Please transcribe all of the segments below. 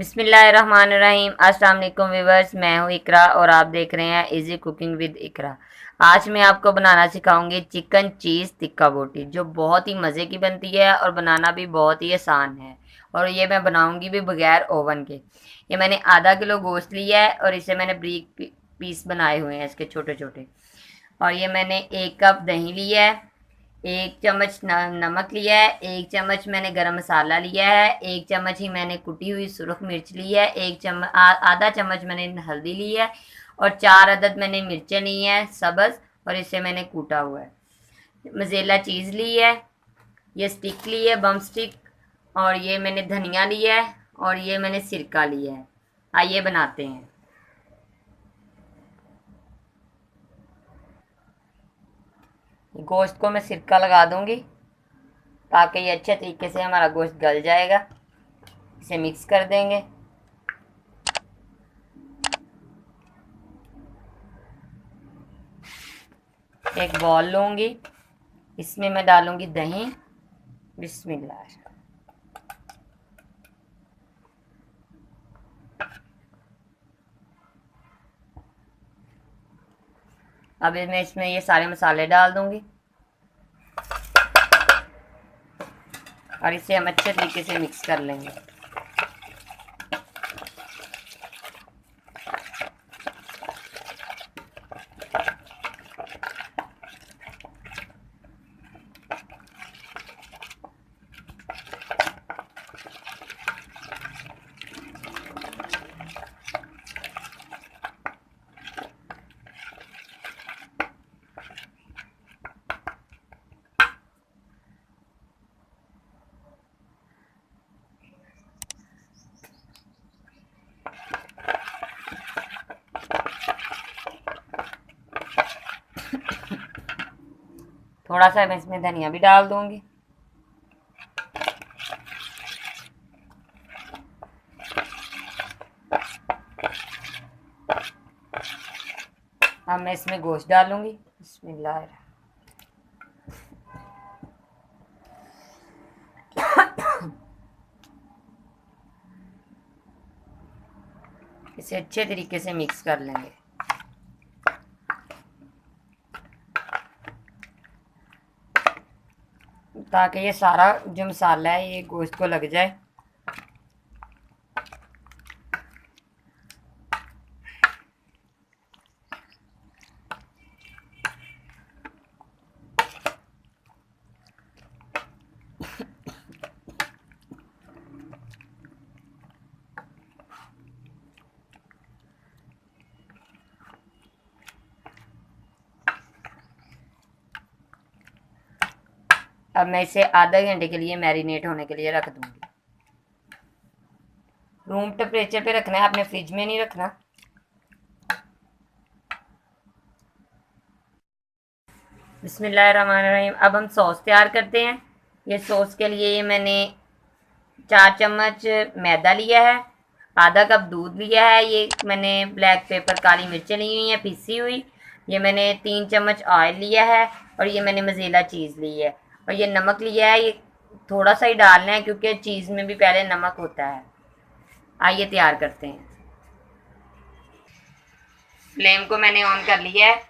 बिस्मिल्लाहिर्रहमानिर्रहीम। अस्सलाम वालेकुम व्यूअर्स, मैं हूँ इकरा और आप देख रहे हैं इजी कुकिंग विद इकरा। आज मैं आपको बनाना सिखाऊंगी चिकन चीज़ टिक्का बोटी, जो बहुत ही मज़े की बनती है और बनाना भी बहुत ही आसान है। और ये मैं बनाऊंगी भी बगैर ओवन के। ये मैंने आधा किलो गोश्त लिया है और इसे मैंने ब्रीक पीस बनाए हुए हैं इसके छोटे छोटे। और ये मैंने 1 कप दही लिया है, 1 चम्मच नमक लिया है, 1 चम्मच मैंने गरम मसाला लिया है, 1 चम्मच ही मैंने कुटी हुई सुरख मिर्च ली है, आधा चम्मच मैंने हल्दी ली है और 4 अदद मैंने मिर्चें ली हैं सब्ज, और इसे मैंने कूटा हुआ है। मज़ेला चीज़ ली है, ये स्टिक ली है बम स्टिक, और ये मैंने धनिया लिया है और ये मैंने सिरका लिया है। आइए बनाते हैं। गोश्त को मैं सिरका लगा दूंगी ताकि ये अच्छे तरीके से हमारा गोश्त गल जाएगा। इसे मिक्स कर देंगे। एक बॉल लूंगी, इसमें मैं डालूंगी दही। बिस्मिल्लाह। अब मैं इसमें ये सारे मसाले डाल दूंगी और इसे हम अच्छे तरीके से मिक्स कर लेंगे। थोड़ा सा मैं इसमें धनिया भी डाल दूंगी। अब मैं इसमें गोश्त डालूंगी। बिस्मिल्लाह। इसे अच्छे तरीके से मिक्स कर लेंगे ताकि ये सारा जो मसाला है ये गोश्त को लग जाए। अब मैं इसे आधा घंटे के लिए मैरिनेट होने के लिए रख दूंगी। रूम टेम्परेचर पे रखना है, आपने फ्रिज में नहीं रखना। बिस्मिल्लाहिर्रहमानिर्रहीम। अब हम सॉस तैयार करते हैं। ये सॉस के लिए ये मैंने 4 चम्मच मैदा लिया है, आधा कप दूध लिया है, ये मैंने ब्लैक पेपर काली मिर्चें ली हुई हैं पीसी हुई, ये मैंने 3 चम्मच ऑयल लिया है और ये मैंने मज़ेला चीज़ ली है और ये नमक लिया है। ये थोड़ा सा ही डालना है क्योंकि चीज़ में भी पहले नमक होता है। आइए तैयार करते हैं। फ्लेम को मैंने ऑन कर लिया है।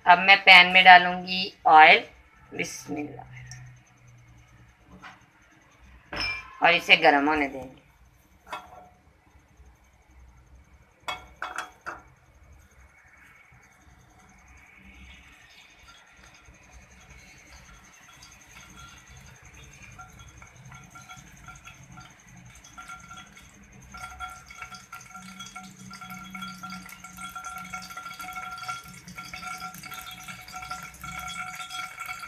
अब मैं पैन में डालूंगी ऑयल। बिस्मिल्लाह। और इसे गर्म होने देंगे।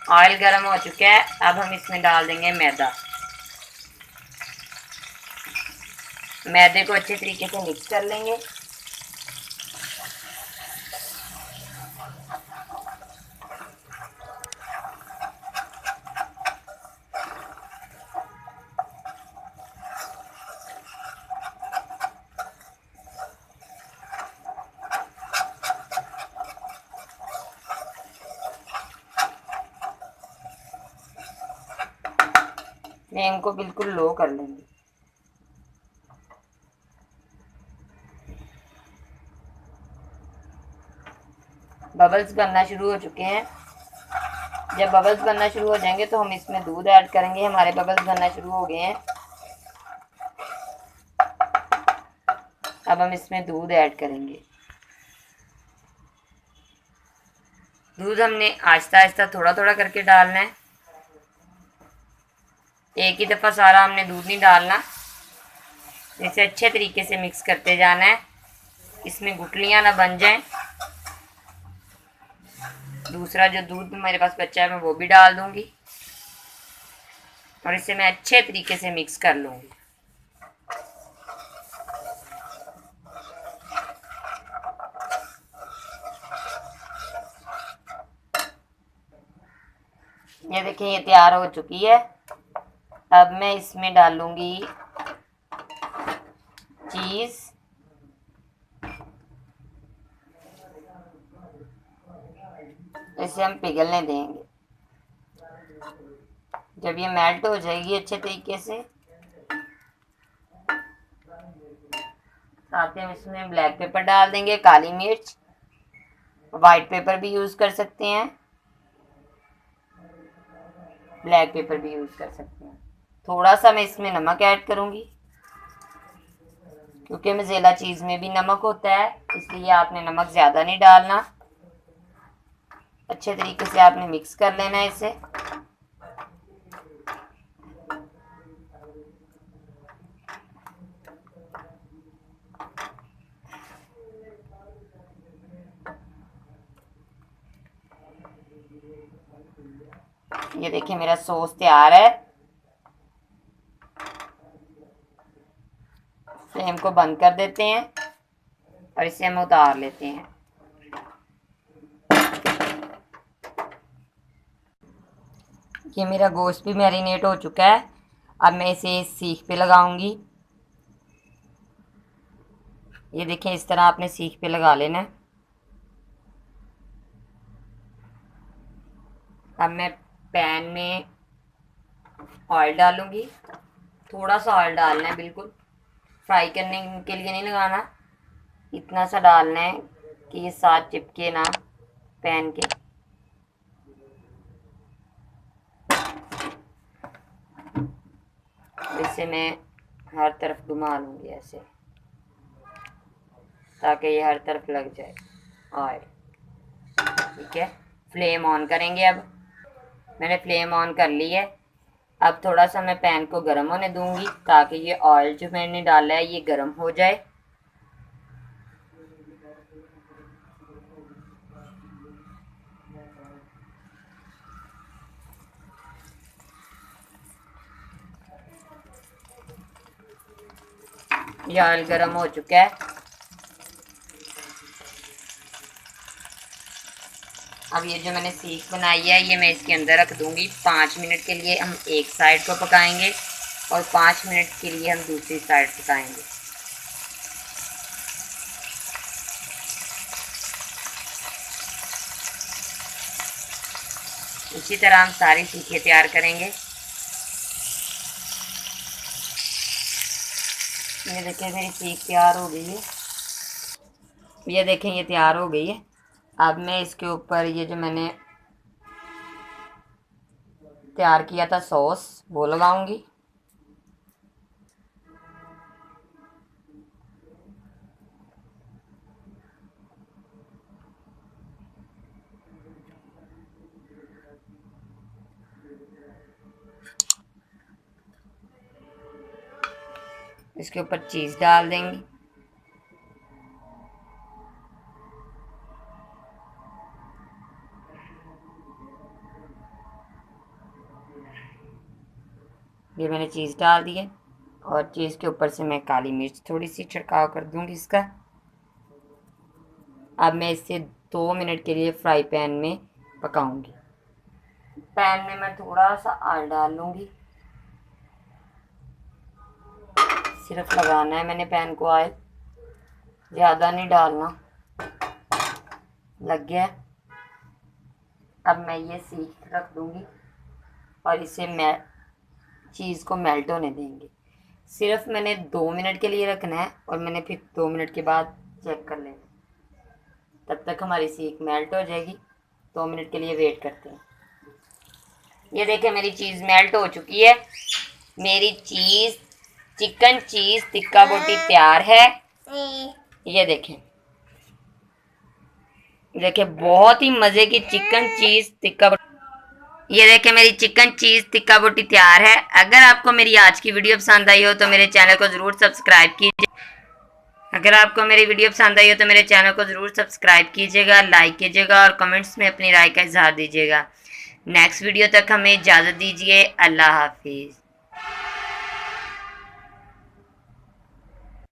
ऑयल गर्म हो चुका है, अब हम इसमें डाल देंगे मैदा। मैदे को अच्छे तरीके से मिक्स कर लेंगे। फ्लेम को बिल्कुल लो कर लेंगे। बबल्स बनना शुरू हो चुके हैं। जब बबल्स बनना शुरू हो जाएंगे तो हम इसमें दूध ऐड करेंगे। हमारे बबल्स बनना शुरू हो गए हैं। अब हम इसमें दूध ऐड करेंगे। दूध हमने आहिस्ता आहिस्ता थोड़ा थोड़ा करके डालना है। एक ही दफ़ा सारा हमने दूध नहीं डालना। इसे अच्छे तरीके से मिक्स करते जाना है, इसमें गुठलियाँ ना बन जाएं। दूसरा जो दूध मेरे पास बचा है मैं वो भी डाल दूंगी और इसे मैं अच्छे तरीके से मिक्स कर लूँगी। ये देखिए ये तैयार हो चुकी है। अब मैं इसमें डालूंगी चीज़। इसे हम पिघलने देंगे। जब ये मेल्ट हो जाएगी अच्छे तरीके से, साथ ही हम इसमें ब्लैक पेपर डाल देंगे, काली मिर्च। वाइट पेपर भी यूज़ कर सकते हैं, ब्लैक पेपर भी यूज़ कर सकते हैं। थोड़ा सा मैं इसमें नमक ऐड करूँगी क्योंकि मज़ेला चीज़ में भी नमक होता है, इसलिए आपने नमक ज़्यादा नहीं डालना। अच्छे तरीके से आपने मिक्स कर लेना है इसे। ये देखिए मेरा सॉस तैयार है। फ्लेम को बंद कर देते हैं और इसे हम उतार लेते हैं। ये मेरा गोश्त भी मैरिनेट हो चुका है। अब मैं इसे सीख पे लगाऊंगी। ये देखें इस तरह आपने सीख पे लगा लेना है। अब मैं पैन में ऑयल डालूंगी। थोड़ा सा ऑयल डालना है, बिल्कुल फ्राई करने के लिए नहीं लगाना। इतना सा डालना है कि ये साथ चिपके ना पैन के। इसे मैं हर तरफ घुमा लूँगी ऐसे, ताकि ये हर तरफ लग जाए ऑयल। ठीक है, फ्लेम ऑन करेंगे। अब मैंने फ्लेम ऑन कर ली है। अब थोड़ा सा मैं पैन को गर्म होने दूंगी ताकि ये ऑयल जो मैंने डाला है ये गर्म हो जाए। ये ऑयल गर्म हो चुका है। अब ये जो मैंने सीख बनाई है ये मैं इसके अंदर रख दूंगी। 5 मिनट के लिए हम एक साइड को पकाएंगे और 5 मिनट के लिए हम दूसरी साइड पकाएंगे। इसी तरह हम सारी सीखें तैयार करेंगे। ये देखिए मेरी सीख तैयार हो गई है। ये देखें ये तैयार हो गई है। अब मैं इसके ऊपर ये जो मैंने तैयार किया था सॉस वो लगाऊंगी। इसके ऊपर चीज़ डाल देंगे। ये मैंने चीज़ डाल दी है और चीज़ के ऊपर से मैं काली मिर्च थोड़ी सी छिड़काव कर दूंगी इसका। अब मैं इसे 2 मिनट के लिए फ्राई पैन में पकाऊंगी। पैन में मैं थोड़ा सा ऑयल डाल लूँगी। सिर्फ लगाना है मैंने पैन को ऑयल, ज़्यादा नहीं डालना। लग गया। अब मैं ये सीख रख दूँगी और इसे मैं चीज़ को मेल्ट होने देंगे। सिर्फ मैंने 2 मिनट के लिए रखना है और मैंने फिर 2 मिनट के बाद चेक कर लेना। तब तक हमारी सीख मेल्ट हो जाएगी। 2 मिनट के लिए वेट करते हैं। ये देखें मेरी चीज़ मेल्ट हो चुकी है। मेरी चीज़ चिकन चीज़ टिक्का बोटी तैयार है। ये देखें, देखें बहुत ही मज़े की चिकन चीज़ टिक्का बोटी। ये देखें मेरी चिकन चीज़ टिक्का बोटी तैयार है। अगर आपको मेरी आज की वीडियो पसंद आई हो तो मेरे चैनल को ज़रूर सब्सक्राइब कीजिए। अगर आपको मेरी वीडियो पसंद आई हो तो मेरे चैनल को ज़रूर सब्सक्राइब कीजिएगा, लाइक कीजिएगा और कमेंट्स में अपनी राय का इजहार दीजिएगा। नेक्स्ट वीडियो तक हमें इजाज़त दीजिए। अल्लाह हाफिज़।